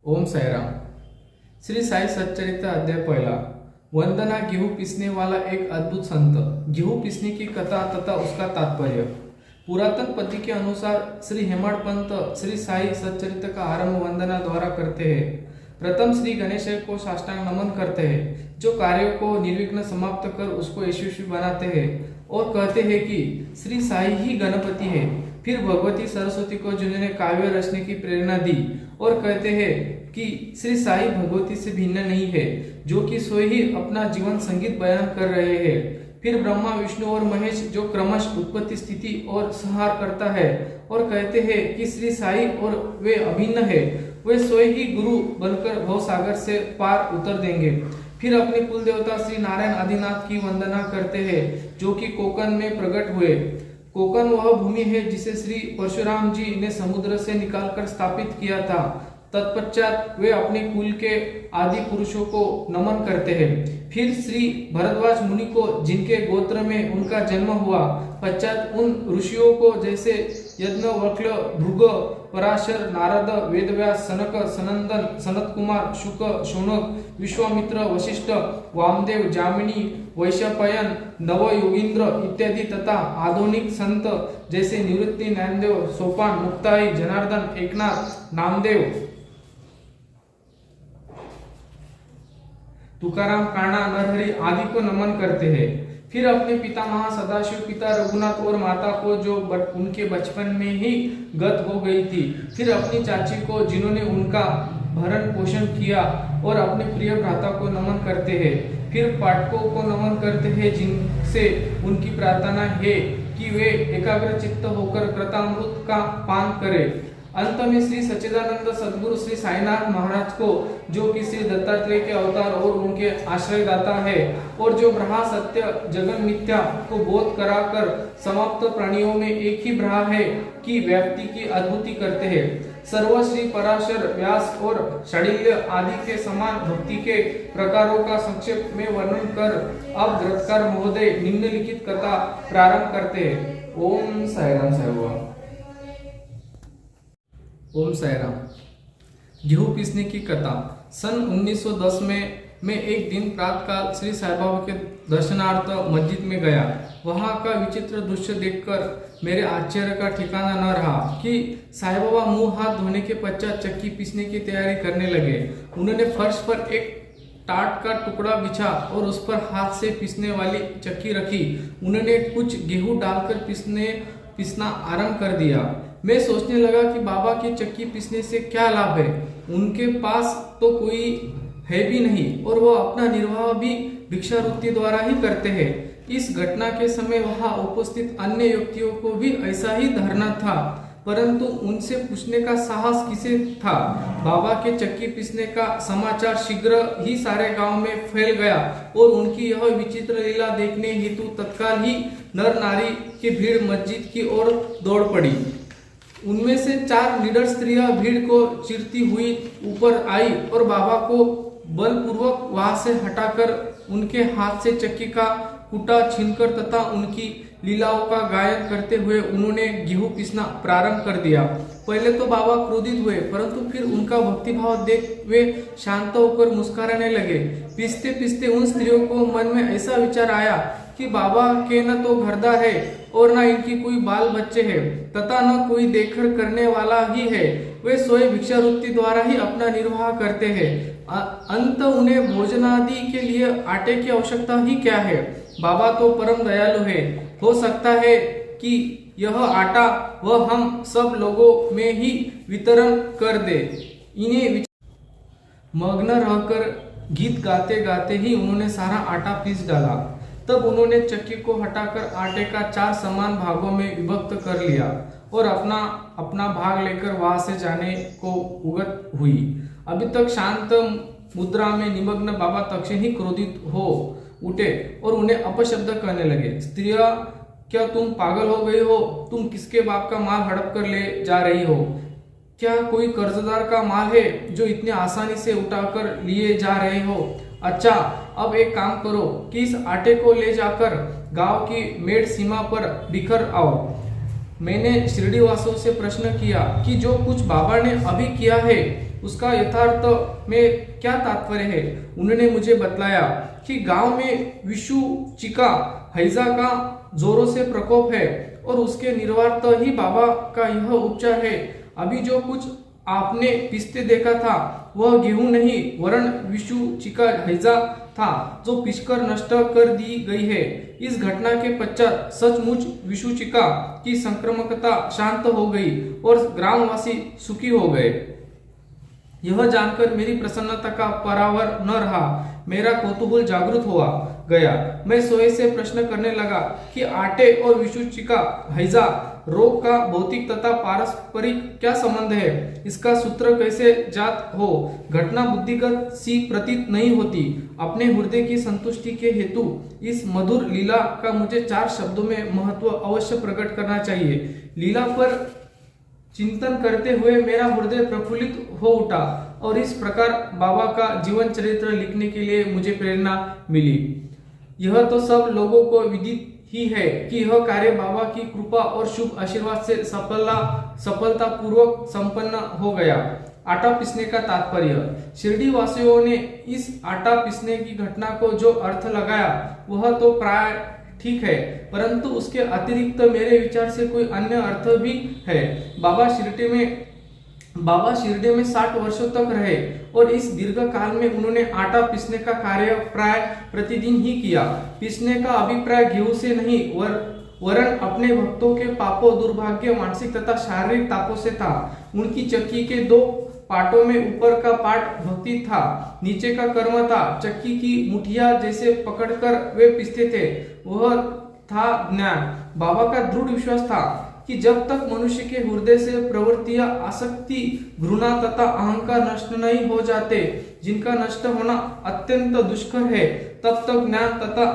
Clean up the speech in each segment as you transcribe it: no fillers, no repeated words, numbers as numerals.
ओम साईराम। श्री साई सच्चरित्र अध्याय पहला। वंदना गेहूं पीसने वाला एक अद्भुत संत। गेहूं पीसने की कथा तथा उसका तात्पर्य। पुरातन पद्धति के अनुसार श्री हेमाड़ पंत श्री साई सच्चरित्र का आरंभ वंदना द्वारा करते हैं। प्रथम श्री गणेश को साष्टांग नमन करते हैं, जो कार्य को निर्विघ्न समाप्त कर उसको यशस्वी बनाते हैं, और कहते हैं कि श्री साई ही गणपति है। फिर भगवती सरस्वती को जिन्होंने काव्य रचने की प्रेरणा दी, और कहते हैं कि श्री साई भगवती से भिन्न नहीं है, जो कि स्वयं ही अपना जीवन संगीत बयान कर रहे हैं। फिर ब्रह्मा विष्णु और महेश जो क्रमश उत्पत्ति स्थिति और संहार करता है, और कहते हैं कि श्री साई और वे अभिन्न है, वे स्वयं ही गुरु बनकर भवसागर से पार उतर देंगे। फिर अपने कुल देवता श्री नारायण आदिनाथ की वंदना करते हैं, जो कि कोकन में प्रकट हुए। कोकन वह भूमि है जिसे श्री परशुराम जी ने समुद्र से निकालकर स्थापित किया था। तत्पश्चात वे अपने कुल के आदि पुरुषों को नमन करते हैं। फिर श्री भरद्वाज मुनि को, जिनके गोत्र में उनका जन्म हुआ, पश्चात उन ऋषियों को जैसे यज्ञवल्क्य, भृग, पराशर, नारद, वेदव्यास, सनक, सनंदन, सनत कुमार, शुक, शौनक, विश्वामित्र, वशिष्ठ, वामदेव, जामिनी, वैशंपायन, नव योगींद्र इत्यादि तथा आधुनिक संत जैसे निवृत्ति, नामदेव, सोपान, मुक्ताई, जनार्दन, एकनाथ, नामदेव, तुकाराम, कान्हा, नरहरि आदि को नमन करते हैं। फिर अपने पितामह सदाशिव, पिता रघुनाथ और माता को, जो उनके बचपन में ही गत हो गई थी। फिर अपनी चाची को, जिन्होंने उनका भरण पोषण किया, और अपने प्रिय भ्राता को नमन करते हैं। फिर पाठकों को नमन करते हैं, जिनसे उनकी प्रार्थना है कि वे एकाग्र चित्त होकर कृतामृत का पान करें। अंत में श्री सच्चिदानंद सद्गुरु श्री साईनाथ महाराज को, जो कि श्री दत्तात्रेय के अवतार और उनके आश्रयदाता है, और जो ब्रह्म सत्य जगन मिथ्या को बोध कराकर समाप्त प्राणियों में एक ही ब्रह्म है की व्याप्ति की अद्भुति करते हैं। सर्व श्री पराशर, व्यास और शांडिल्य आदि के समान भक्ति के प्रकारों का संक्षेप में वर्णन कर अब ग्रंथकार महोदय निम्नलिखित कथा प्रारंभ करते हैं। ओम साईराम साईबाबा। ओम साईराम। गेहूं पीसने की कथा। सन 1910 में मैं एक दिन प्रातःकाल श्री साई बाबा के दर्शनार्थ मस्जिद में गया। वहां का विचित्र दृश्य देखकर मेरे आश्चर्य का ठिकाना न रहा कि साई बाबा मुंह हाथ धोने के पश्चात चक्की पीसने की तैयारी करने लगे। उन्होंने फर्श पर एक टाट का टुकड़ा बिछा और उस पर हाथ से पीसने वाली चक्की रखी। उन्होंने कुछ गेहूं डालकर पीसना आरंभ कर दिया। मैं सोचने लगा कि बाबा की चक्की पीसने से क्या लाभ है। उनके पास तो कोई है भी नहीं, और वह अपना निर्वाह भी भिक्षावृत्ति द्वारा ही करते हैं। इस घटना के समय वहां उपस्थित अन्य व्यक्तियों को भी ऐसा ही धारणा था, परंतु उनसे पूछने का साहस किसे था। बाबा के चक्की पीसने का समाचार शीघ्र ही सारे गांव में फैल गया, और उनकी यह विचित्र लीला देखने हेतु तत्काल ही नर नारी की भीड़ मस्जिद की ओर दौड़ पड़ी। उनमें से 4 निडर स्त्रियां भीड़ को चीरती हुई ऊपर आई, और बाबा को बलपूर्वक वहां से हटाकर उनके हाथ से चक्की का कुटा छीनकर तथा उनकी लीलाओं का गायन करते हुए उन्होंने गेहूं पीसना प्रारंभ कर दिया। पहले तो बाबा क्रोधित हुए, परंतु फिर उनका भक्तिभाव देख वे शांत होकर मुस्कुराने लगे। पीसते पीसते उन स्त्रियों को मन में ऐसा विचार आया कि बाबा के न तो घरदा है और न इनकी कोई बाल बच्चे हैं, तथा न कोई देखकर करने वाला ही है। वे स्वयं भिक्षावृत्ति द्वारा ही अपना निर्वाह करते हैं। अंत उन्हें भोजनादि के लिए आटे की आवश्यकता ही क्या है। बाबा तो परम दयालु है, हो सकता है कि यह आटा वह हम सब लोगों में ही वितरण कर दे। इन्हें मग्न रहकर गीत गाते गाते ही उन्होंने सारा आटा पीस डाला। तब उन्होंने चक्की को हटाकर आटे का 4 समान भागों में विभक्त कर लिया, और अपना अपना भाग लेकर वहां से जाने को उगत हुई। अभी तक शांत मुद्रा में निमग्न बाबा तक्षण ही क्रोधित हो उठे और उन्हें अपशब्द कहने लगे। स्त्रियां, क्या तुम पागल हो गई हो? तुम किसके बाप का माल हड़प कर ले जा रही हो? क्या कोई कर्जदार का माल है जो इतनी आसानी से उठाकर लिए जा रहे हो? अच्छा, अब एक काम करो कि इस आटे को ले जाकर गांव की मेड़ सीमा पर बिखर आओ। मैंने शिरडी वासियों से प्रश्न किया कि जो कुछ बाबा ने अभी किया है उसका यथार्थ में क्या तात्पर्य है। उन्होंने मुझे बतलाया कि गांव में विषु चिका हैजा का जोरों से प्रकोप है और उसके निर्वात ही बाबा का यह उपचार है। अभी जो कुछ आपने पिसते देखा था वह गेहूं नहीं वरण विषु चिका हैजा था जो पिसकर नष्ट कर दी गई है। इस घटना के पश्चात सचमुच विषुचिका की संक्रामकता शांत हो गई और ग्रामवासी सुखी हो गए। यह जानकर मेरी प्रसन्नता का परावर न रहा। मेरा कौतूहल जागृत हुआ गया। मैं सोए से प्रश्न करने लगा कि आटे और विषुचिका हैजा रोग का भौतिक तथा पारस्परिक क्या संबंध है, इसका सूत्र कैसे जात हो। घटना बुद्धिगत सी प्रतीत नहीं होती। अपने हृदय की संतुष्टि के हेतु इस मधुर लीला का मुझे 4 शब्दों में महत्व अवश्य प्रकट करना चाहिए। लीला पर चिंतन करते हुए मेरा हृदय प्रफुल्लित हो उठा और इस प्रकार बाबा का जीवन चरित्र लिखने के लिए मुझे प्रेरणा मिली। यह तो सब लोगों को विदित ही है कि यह कार्य बाबा की कृपा और शुभ आशीर्वाद से सफलता पूर्वक संपन्न हो गया। आटा पीसने का तात्पर्य। शिरडी वासियों ने इस आटा पीसने की घटना को जो अर्थ लगाया वह तो प्राय ठीक है, परंतु उसके अतिरिक्त मेरे विचार से कोई अन्य अर्थ भी है। बाबा शिरडी में 60 वर्षों तक रहे और इस दीर्घ काल में उन्होंने आटा पीसने का कार्य प्राय प्रतिदिन ही किया। पीसने का अभिप्राय गेहूं से नहीं वरन अपने भक्तों के पापों, दुर्भाग्य, मानसिक तथा शारीरिक तापों से था। उनकी चक्की के 2 पाटों में ऊपर का पाट भक्ति था, नीचे का कर्म था। चक्की की मुठिया जैसे पकड़कर वे पीसते थे, वह था ज्ञान। बाबा का दृढ़ विश्वास था कि जब तक मनुष्य के हृदय से प्रवृत्तियां, आसक्ति, घृणा तथा अहंकार नष्ट नहीं हो जाते, जिनका नष्ट होना अत्यंत दुष्कर है, तब तक ज्ञान तथा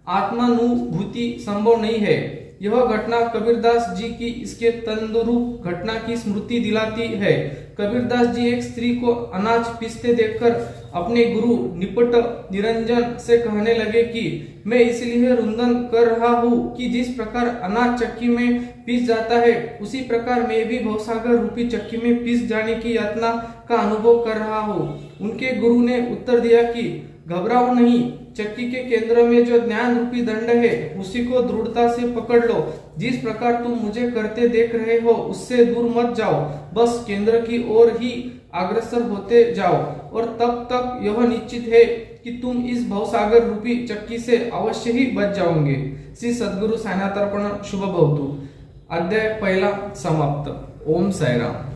आत्मानुभूति संभव नहीं है। यह घटना कबीरदास जी की इसके तंदुरूप घटना की स्मृति दिलाती है। कबीरदास जी एक स्त्री को अनाज पीसते देखकर अपने गुरु निपट निरंजन से कहने लगे कि मैं इसलिए रुंदन कर रहा हूँ कि जिस प्रकार अनाज चक्की में पीस जाता है उसी प्रकार मैं भी भवसागर रूपी चक्की में पीस जाने की यातना का अनुभव कर रहा हूँ। उनके गुरु ने उत्तर दिया कि घबराओ नहीं, चक्की के केंद्र में जो ज्ञान रूपी दंड है उसी को दृढ़ता से पकड़ लो। जिस प्रकार तुम मुझे करते देख रहे हो उससे दूर मत जाओ, बस केंद्र की ओर ही अग्रसर होते जाओ और तब तक यह निश्चित है कि तुम इस भवसागर रूपी चक्की से अवश्य ही बच जाओगे। श्री सद्गुरु साईनाथ अर्पण शुभ भवतु। अध्याय 1 समाप्त। ओम साईराम।